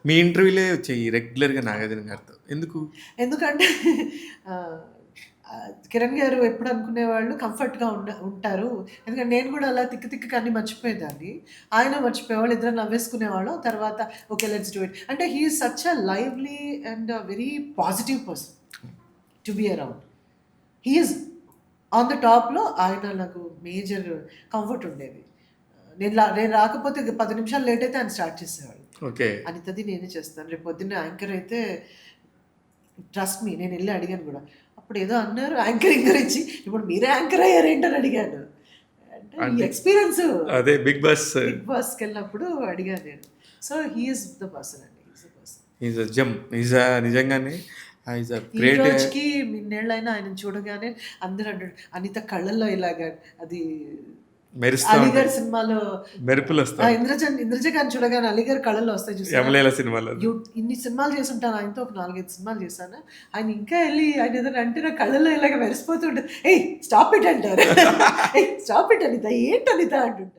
మీ ఇంటర్వ్యూలే వచ్చాయి రెగ్యులర్‌గా 'నాగార్జున' గారితో. ఎందుకు? ఎందుకంటే ఆహ్, కిరణ్ గారు ఎప్పుడు అనుకునేవాళ్ళు కంఫర్ట్‌గా ఉంటారు. ఎందుకంటే నేను గూడా అలా తిక్క తిక్కగా అన్నీ మర్చిపోయేదాన్ని. ఆయన మర్చిపోయేవాళ్ళు. ఇద్దరం నవ్వేసుకునేవాళ్ళం. తర్వాత ఓకే. Let's do it. అంటే he is such a lively and very positive person to be around. He is on the టాప్‌లో ఆయన నాకు మేజర్ కంఫర్ట్ ఉండేది. నేను రాకపోతే 10 నిమిషాలు లేట్ అయితే ఆయన స్టార్ట్ చేసేవాళ్ళు. ఓకే. అనితది నేనే చేస్తాను. రేపు పొద్దున్నే యాంకర్ అయితే ట్రస్ట్ మీ నేనెళ్ళి అడిగాను గూడా. అప్పుడేదో అన్నారు యాంకరింగ్ గురించి. ఇప్పుడు మీరే యాంకర్ అయ్యారేంటని అడిగాను. అంటే ఈ అంటే ఎక్స్‌పీరియన్స్ అదే 'బిగ్ బాస్' 'బిగ్ బాస్'కెళ్ళినప్పుడు అడిగాను నేను. So, he is the person అండి. He is the person. Is a gem. నిజంగానే ఈజ్ ఎ ఈ గ్రేట్. రోజుకి ఇన్నేళ్ళైనా ఆయనను చూడగానే అందరూ అంటారు అనిత కళ్ళల్లో ఇలాగా అది మెరుస్తా 'అలీగర్' ఉంటాయి. సినిమాలో మెరుపులొస్తా ఉంటాయి. ఇంద్రజ గారిని చూడగానే 'అలీగర్' కళ్ళల్లో వస్తాయి చూసారా? 'యమలీల' సినిమాలో. ఇన్ని సినిమాలు చేసుంటాను. ఆయనతో ఒక 4, 5 సినిమాలు చేశాను. ఆయన ఇంకా ఎళ్లి ఆయన ఏదైనా అంటే నా కళ్ళల్లో ఇలాగ మెరిసిపోతుంటది. "ఏయ్! స్టాప్ ఇట్" అంటారు. "ఏయ్! Stop it Anitha. ఏంటి అనిత" అంటుంటారు.